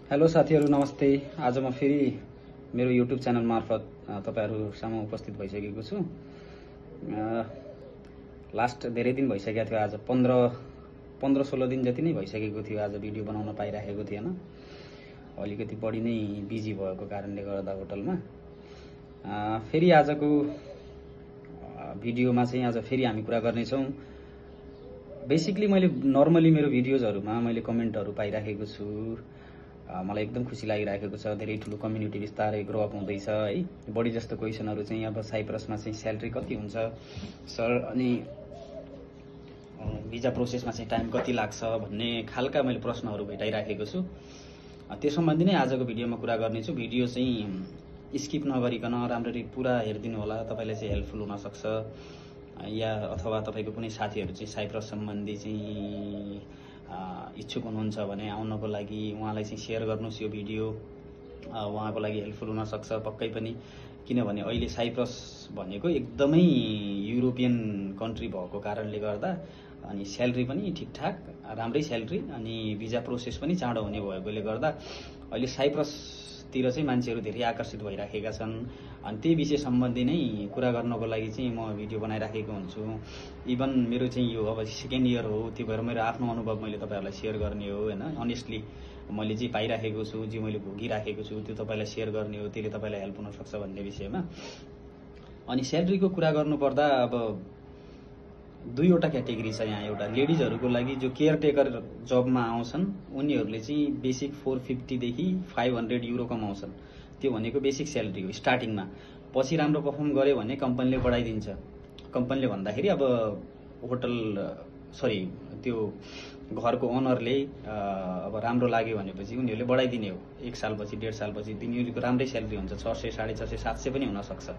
Hello साथीहरू, नमस्ते। आज म फेरि मेरो युट्युब च्यानल मार्फत तपाईहरु सामु उपस्थित भइसकेको छु। लास्ट धेरै दिन भइसकेको थियो। आज 15-16 दिन जति नै भइसकेको थियो। आज भिडियो बनाउन पाइराखेको थिएन। अलिकति बढी नै बिजी भएको कारणले गर्दा होटलमा। फेरि आजको भिडियोमा चाहिँ आज फेरि हामी कुरा गर्ने छौं। बेसिकली मैले नर्मली मेरो भिडियोजहरुमा मैले कमेन्टहरु पाइराखेको छु। मलाई एकदम खुसी लागिरहेको छ। धेरै ठुलो कम्युनिटी बिस्तारै ग्रो अप हुँदैछ है। बढी जस्तो क्वेशनहरु चाहिँ अब साइप्रसमा चाहिँ स्यालेरी कति हुन्छ सर, अनि भिजा प्रोसेसमा चाहिँ टाइम कति लाग्छ भन्ने खालका मैले प्रश्नहरु भेटाइराखेको छु। त्यो सम्बन्धी नै आजको भिडियोमा कुरा गर्ने छु। भिडियो चाहिँ स्किप नगरिकन राम्ररी पुरा हेर्दिनु होला। तपाईलाई चाहिँ हेल्पफुल हुन सक्छ। या अथवा तपाईको कुनै साथीहरु चाहिँ साइप्रस सम्बन्धी चाहिँ इच्छुक हुनुहुन्छ भने आउनको लागि उहाँलाई चाहिँ शेयर गर्नुस् यो भिडियो। उहाँको लागि हेल्पफुल हुन सक्छ पक्कै पनि। किनभने अहिले साइप्रस भनेको एकदमै युरोपियन कन्ट्री भएको कारणले गर्दा अनि स्यालेरी पनि ठीकठाक राम्रै स्यालेरी अनि भिजा प्रोसेस पनि चाँडो हुने भएकोले गर्दा अहिले साइप्रस तिर चाहिँ मान्छेहरु धेरै आकर्षित भइराखेका छन्। अनि त्यही विषय सम्बन्धी नै कुरा गर्नको लागि चाहिँ म भिडियो बनाइराखेको हुन्छु। इभन मेरो चाहिँ यो अब सेकेन्ड इयर हो, त्यो भएर मेरो आफ्नो अनुभव मैले तपाईहरुलाई शेयर गर्ने हो हैन। अनेस्टली मैले जे पाइराखेको छु, जे मैले भोगिराखेको छु त्यो तपाईलाई शेयर गर्ने हो। त्यसले तपाईलाई हेल्प हुन सक्छ भन्ने विषयमा। अनि स्यालेरीको कुरा गर्नु पर्दा अब दुईवटा क्याटेगोरी छ यहाँ। एउटा लेडिजहरुको लागि जो केयरटेकर जबमा आउँछन् उनीहरुले चाहिँ बेसिक 450 देखि 500 युरो कमाउँछन्। त्यो भनेको बेसिक स्यालेरी हो स्टार्टिङमा। पछि राम्रो परफर्म गरे भने कम्पनीले बढाइदिन्छ। कम्पनीले भन्दाखेरि अब होटल सरी त्यो घरको ओनरले अब राम्रो लाग्यो भनेपछि उनीहरुले बढाइदिने हो। 1 सालपछि 1.5 सालपछि तिनीहरुको राम्रै स्यालेरी हुन्छ। 600 650 700 पनि हुन सक्छ।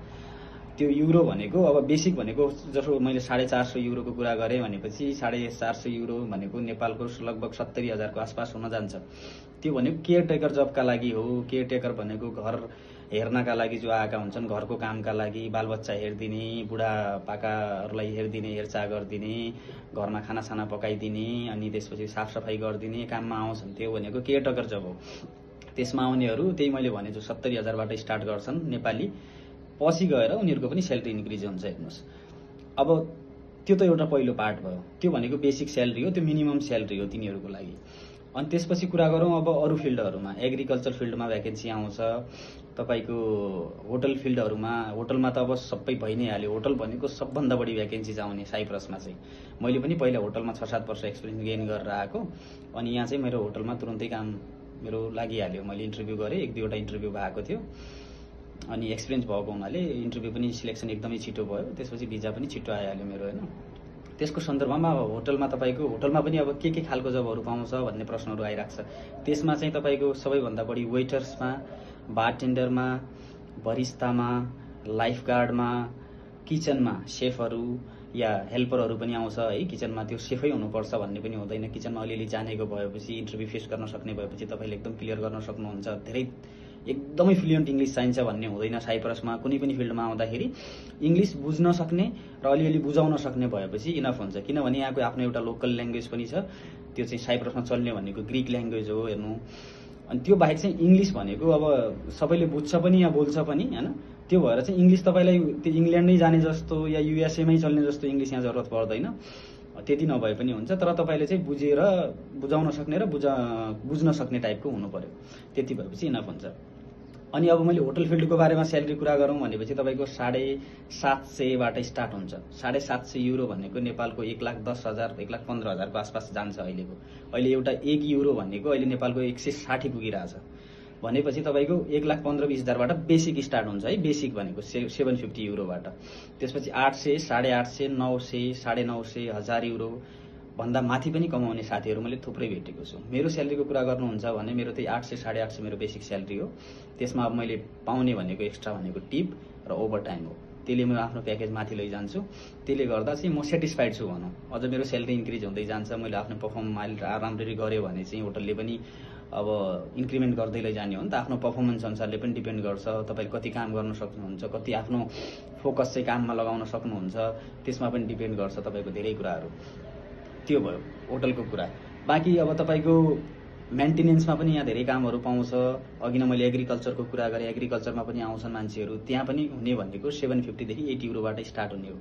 त्यो युरो भनेको अब बेसिक भनेको जसो मैले 450 युरोको कुरा गरे भनेपछि 450 युरो भनेको नेपालको लगभग 70,000 को आसपास हुन जान्छ। त्यो भनेको केयरटेकर जबका लागि हो। केयरटेकर भनेको घर हेर्नका लागि जो आएका हुन्छन्, घरको कामका लागि, बालबच्चा हेर्दिने, बुढापाकाहरुलाई हेर्दिने, हेरचाह गर्दिने, घरमा खानासाना पकाइदिने, अनि त्यसपछि साफसफाई गर्दिने काममा आउँछन्। त्यो भनेको केयरटेकर जब हो। त्यसमा आउनेहरु त्यही मैले भने जो 70,000 बाट स्टार्ट गर्छन् नेपाली। पछि गएर उनीहरुको पनि स्यालेरी इन्क्रिज हुन्छ। हेर्नुस्, अब त्यो त एउटा पहिलो पार्ट भयो। त्यो भनेको बेसिक स्यालेरी हो, त्यो मिनिमम स्यालेरी हो तिनीहरुको लागि। अनि त्यसपछि कुरा गरौँ अब अरु फिल्डहरुमा। एग्रिकल्चर फिल्डमा भ्याकेन्सी आउँछ। तपाईको होटल फिल्डहरुमा, होटलमा त अब सबै भइ नै हाल्यो। होटल भनेको सबभन्दा बढी भ्याकेन्सी आउने साइप्रसमा चाहिँ। मैले पनि पहिला होटलमा 6-7 वर्ष एक्सपिरियन्स गेन गरेर आएको। अनि यहाँ चाहिँ मेरो होटलमा तुरुन्तै काम मेरो लागिहाल्यो। मैले इन्टरभ्यु गरे, 1-2 इन्टरभ्यु भएको थियो। अनि एक्सपिरियन्स भएको हुनाले इन्टरभ्यु पनि सिलेक्सन एकदमै छिटो भयो। त्यसपछि भिजा पनि छिटो आइहाल्यो मेरो हैन। त्यसको सन्दर्भमा अब होटलमा तपाईको होटलमा पनि अब के खालको जबहरु पाउँछ भन्ने प्रश्नहरु आइराख्छ। त्यसमा चाहिँ तपाईको सबैभन्दा बढी वेटर्समा, बारटेन्डरमा, बरिस्तामा, लाइफगार्डमा, किचनमा शेफहरु या हेल्परहरु पनि आउँछ है। किचनमा त्यो सेफै हुनुपर्छ भन्ने पनि हुँदैन। किचनमा अलिअलि जानेको भएपछि इन्टरभ्यु फेस गर्न सक्ने भएपछि तपाईले एकदम क्लियर गर्न सक्नुहुन्छ। धेरै एकदमै फ्लुएन्ट इंग्लिश चाहिन्छ भन्ने हुँदैन। साइप्रसमा कुनै पनि फिल्डमा आउँदाखेरि इंग्लिश बुझ्न सक्ने र अलिअलि बुझाउन सक्ने भएपछि इनफ हुन्छ। किनभने यहाँको आफ्नो एउटा लोकल ल्याङ्ग्वेज पनि छ। त्यो चाहिँ साइप्रसमा चल्ने भनेको ग्रीक ल्याङ्ग्वेज हो हेर्नु। अनि त्यो बाहेक चाहिँ इंग्लिश भनेको अब सबैले बुझ्छ पनि या बोल्छ पनि हैन। त्यो भएर चाहिँ इंग्लिश तपाईलाई त्यो इंग्ल्यान्ड नै जाने जस्तो या युएसए मै चल्ने जस्तो इंग्लिश यहाँ जरुरत पर्दैन। त्यति नभए पनि हुन्छ। तर तपाईले चाहिँ बुझेर बुझाउन सक्ने र बुझ्न सक्ने टाइपको हुनु पर्यो। त्यति भएपछि इनफ हुन्छ। अनि अब मैले होटल फिल्डको बारेमा स्यालेरी कुरा गरौँ भनेपछि तपाईको 750 बाट स्टार्ट हुन्छ। 750 युरो भनेको नेपालको 1,10,000 1,15,000 को आसपास जान्छ अहिलेको। अहिले एउटा 1 युरो भनेको अहिले नेपालको 160 पुगिरहेछ। भनेपछि तपाईको 1,15,000-20,000 बाट बेसिक स्टार्ट हुन्छ है। बेसिक भनेको 750 युरोबाट। त्यसपछि 800 850 900 950 1000 युरो भन्दा माथि पनि कमाउने साथीहरु मैले थुप्रै भेटेको छु। मेरो स्यालेरीको कुरा गर्नुहुन्छ भने मेरो त्यही 800 850 मेरो बेसिक स्यालेरी हो। त्यसमा अब मैले पाउने भनेको एक्स्ट्रा भनेको टिप र ओभरटाइम हो। त्यसले म आफ्नो प्याकेज माथि लैजान्छु। त्यसले गर्दा चाहिँ म सेटिस्फाइड छु भनौं। अझ मेरो स्यालेरी इन्क्रिज हुँदै जान्छ। मैले आफ्नो परफर्मेन्स राम्ररी गरे भने चाहिँ होटलले पनि अब इन्क्रिमेन्ट गर्दै लैजाने हो नि त। आफ्नो परफर्मेन्स अनुसारले पनि डिपेन्ड गर्छ। तपाई कति काम गर्न सक्नुहुन्छ, कति आफ्नो फोकस चाहिँ काममा लगाउन सक्नुहुन्छ, त्यसमा पनि डिपेन्ड गर्छ तपाईको धेरै कुराहरु। त्यो भयो होटलको कुरा। बाँकी अब तपाईको मेन्टेनेन्समा पनि यहाँ धेरै कामहरू पाउँछ। अघि नै मैले एग्रिकल्चरको कुरा गरेँ, एग्रिकल्चरमा पनि आउँछन् मान्छेहरू, त्यहाँ पनि हुने भनेको 750 देखि 80 युरोबाट स्टार्ट हुने हो।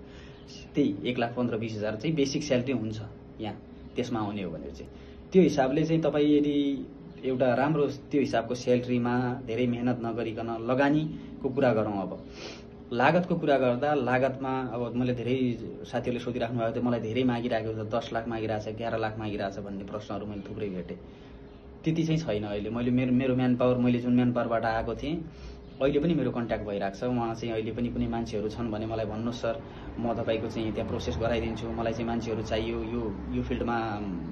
त्यही 1,15,20,000 चाहिँ बेसिक स्यालेरी हुन्छ यहाँ, त्यसमा आउने हो भनेर चाहिँ त्यो हिसाबले चाहिँ तपाईँ यदि एउटा राम्रो त्यो हिसाबको स्यालेरीमा धेरै मेहनत नगरिकन लगानीको कुरा गरौँ। अब लागतको कुरा गर्दा लागतमा अब मैले धेरै साथीहरूले सोधिराख्नु भएको थियो, मलाई धेरै मागिरहेको छ, 10 लाख मागिरहेछ, 11 लाख मागिरहेछ भन्ने प्रश्नहरू मैले थुप्रै भेटेँ। त्यति चाहिँ छैन अहिले। मैले मेरो म्यान पावर, मैले जुन म्यान पावरबाट आएको थिएँ अहिले पनि मेरो कन्ट्याक्ट भइरहेको छ। उहाँ चाहिँ अहिले पनि कुनै मान्छेहरू छन् भने मलाई भन्नुहोस् सर, म तपाईँको चाहिँ त्यहाँ प्रोसेस गराइदिन्छु, मलाई चाहिँ मान्छेहरू चाहियो, यो फिल्डमा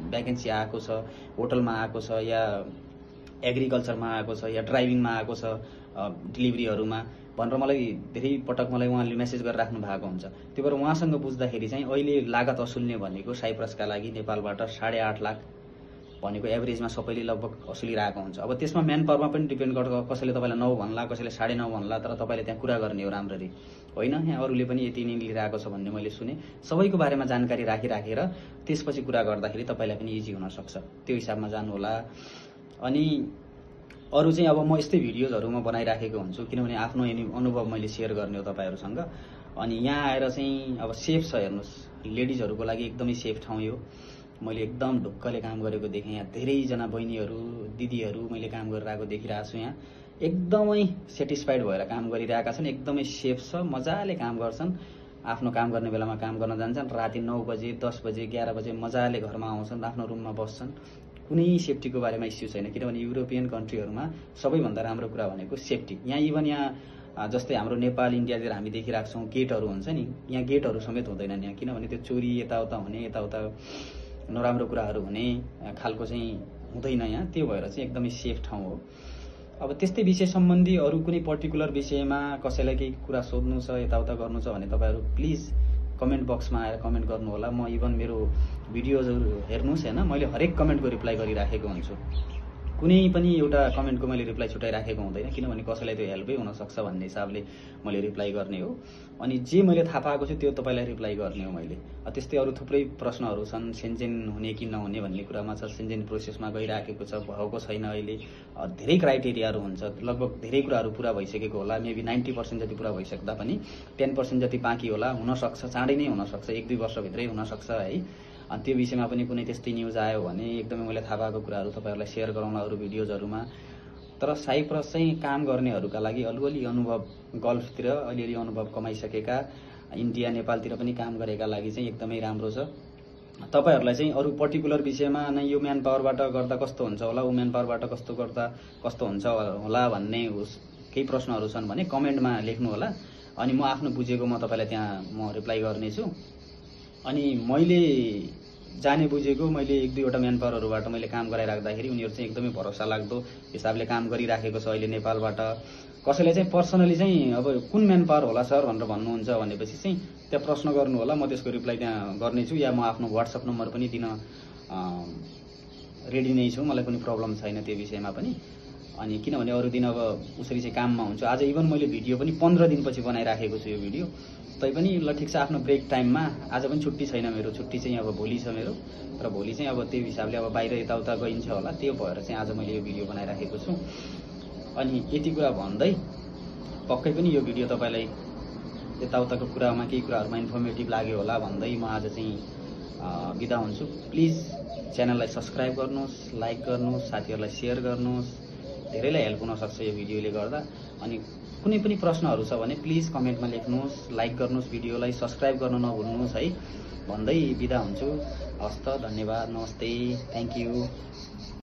भ्याकेन्सी आएको छ, होटलमा आएको छ, या एग्रिकल्चरमा आएको छ, या ड्राइभिङमा आएको छ, डेलिभरीहरूमा भनेर मलाई धेरै पटक मलाई उहाँले मेसेज गरिराख्नु भएको हुन्छ। त्यो भएर उहाँसँग बुझ्दाखेरि चाहिँ अहिले लागत असुल्ने भनेको साइप्रसका लागि नेपालबाट 8.5 लाख भनेको एभरेजमा सबैले लगभग असुलिरहेको हुन्छ। अब त्यसमा म्यान पावरमा पनि डिपेन्ड गर्छ, कसैले तपाईँलाई 9 भन्ला, कसैले 9.5 भन्ला, तर तपाईँले त्यहाँ कुरा गर्ने हो राम्ररी, होइन यहाँ अरूले पनि यति नै लिइरहेको छ भन्ने मैले सुने। सबैको बारेमा जानकारी राखिराखेर त्यसपछि कुरा गर्दाखेरि तपाईँलाई पनि इजी हुनसक्छ, त्यो हिसाबमा जानु होला। अनि अरू चाहिँ अब म यस्तै भिडियोजहरू म बनाइराखेको हुन्छु, किनभने आफ्नो अनुभव मैले सेयर गर्ने हो तपाईँहरूसँग। अनि यहाँ आएर चाहिँ अब सेफ छ, हेर्नुहोस् लेडिजहरूको लागि एकदमै सेफ ठाउँ यो। मैले एकदम ढुक्कले काम गरेको देखेँ। यहाँ धेरैजना बहिनीहरू, दिदीहरू मैले काम गरिरहेको देखिरहेको छु। यहाँ एकदमै सेटिस्फाइड भएर काम गरिरहेका छन्, एकदमै सेफ छ, मजाले काम गर्छन्। आफ्नो काम गर्ने बेलामा काम गर्न जान्छन्, राति 9 बजे 10 बजे 11 बजे मजाले घरमा आउँछन्, आफ्नो रुममा बस्छन्। कुनै सेफ्टीको बारेमा इस्यु छैन, किनभने युरोपियन कन्ट्रीहरूमा सबैभन्दा राम्रो कुरा भनेको सेफ्टी। यहाँ इभन यहाँ जस्तै हाम्रो नेपाल इन्डियातिर हामी देखिरहेको छौँ गेटहरू हुन्छ नि, यहाँ गेटहरू समेत हुँदैनन् यहाँ, किनभने त्यो चोरी यताउता हुने, यताउता नराम्रो कुराहरू हुने खालको चाहिँ हुँदैन यहाँ। त्यो भएर चाहिँ एकदमै सेफ ठाउँ हो। अब त्यस्तै विषय सम्बन्धी अरू कुनै पर्टिकुलर विषयमा कसैलाई केही कुरा सोध्नु छ, यताउता गर्नु छ भने तपाईँहरू प्लिज कमेन्ट बक्समा आएर कमेन्ट गर्नु होला। म इभन मेरो भिडियोजहरू हेर्नुहोस् होइन, मैले हरेक कमेन्टको रिप्लाई गरिराखेको हुन्छु। कुनै पनि एउटा कमेन्टको मैले रिप्लाई छुटाइराखेको हुँदैन, किनभने कसैलाई त्यो हेल्पै हुनसक्छ भन्ने हिसाबले मैले रिप्लाई गर्ने हो। अनि जे मैले थाहा पाएको छु त्यो तपाईँलाई रिप्लाई गर्ने हो मैले। त्यस्तै अरू थुप्रै प्रश्नहरू छन्, सेन्जेन हुने कि नहुने भन्ने कुरामा छ। सेन्जेन प्रोसेसमा गइराखेको छ, भएको छैन अहिले। धेरै क्राइटेरियाहरू हुन्छ, लगभग धेरै कुराहरू पुरा भइसकेको होला, मेबी 90% जति पुरा भइसक्दा पनि 10% जति बाँकी होला, हुनसक्छ चाँडै नै हुनसक्छ, 1-2 वर्षभित्रै हुनसक्छ है। अनि त्यो विषयमा पनि कुनै त्यस्तै न्युज आयो भने एकदमै मैले थाहा पाएको कुराहरू तपाईँहरूलाई सेयर गराउँला अरू भिडियोजहरूमा। तर साइप्रस चाहिँ काम गर्नेहरूका लागि अलिअलि अनुभव, गल्फतिर अलिअलि अनुभव कमाइसकेका, इन्डिया नेपालतिर पनि काम गरेका लागि चाहिँ एकदमै राम्रो छ। तपाईँहरूलाई चाहिँ अरू पर्टिकुलर विषयमा नै यो म्यान पावरबाट गर्दा कस्तो हुन्छ होला, वुमेन पावरबाट कस्तो गर्दा कस्तो हुन्छ होला भन्ने केही प्रश्नहरू छन् भने कमेन्टमा लेख्नु होला। अनि म आफ्नो बुझेको म तपाईँलाई त्यहाँ म रिप्लाई गर्नेछु। अनि मैले जाने बुझेको मैले 1-2वटा म्यान पावरहरूबाट मैले काम गराइराख्दाखेरि उनीहरू चाहिँ एकदमै भरोसा लाग्दो हिसाबले काम गरिराखेको छ अहिले नेपालबाट। कसैले चाहिँ पर्सनली चाहिँ अब कुन म्यान पावर होला सर भनेर भन्नुहुन्छ भनेपछि चाहिँ त्यहाँ प्रश्न गर्नु होला, म त्यसको रिप्लाई त्यहाँ गर्नेछु। या म आफ्नो WhatsApp नम्बर पनि दिन रेडी नै छु, मलाई कुनै प्रब्लम छैन त्यो विषयमा पनि। अनि किनभने अरू दिन अब उसरी चाहिँ काममा हुन्छु। आज इभन मैले भिडियो पनि 15 दिनपछि बनाइराखेको छु यो भिडियो, तैपनि ल ठिक छ आफ्नो ब्रेक टाइममा। आज पनि छुट्टी छैन मेरो, छुट्टी चाहिँ अब भोलि छ मेरो, तर भोलि चाहिँ अब त्यो हिसाबले अब बाहिर यताउता गइन्छ होला, त्यो भएर चाहिँ आज मैले यो भिडियो बनाइराखेको छु। अनि यति कुरा भन्दै पक्कै पनि यो भिडियो तपाईँलाई यताउताको कुरामा केही कुराहरूमा इन्फर्मेटिभ लाग्यो होला भन्दै म आज चाहिँ बिदा हुन्छु। प्लिज च्यानललाई सब्सक्राइब गर्नुहोस्, लाइक गर्नुहोस्, साथीहरूलाई सेयर गर्नुहोस्, धेरैलाई हेल्प हुनसक्छ यो भिडियोले गर्दा। अनि कुनै पनि प्रश्नहरू छ भने प्लिज कमेन्टमा लेख्नुहोस्, लाइक गर्नुहोस्, भिडियोलाई सब्सक्राइब गर्न नभुल्नुहोस् है भन्दै बिदा हुन्छु। हस्त, धन्यवाद, नमस्ते, थ्याङ्क यू।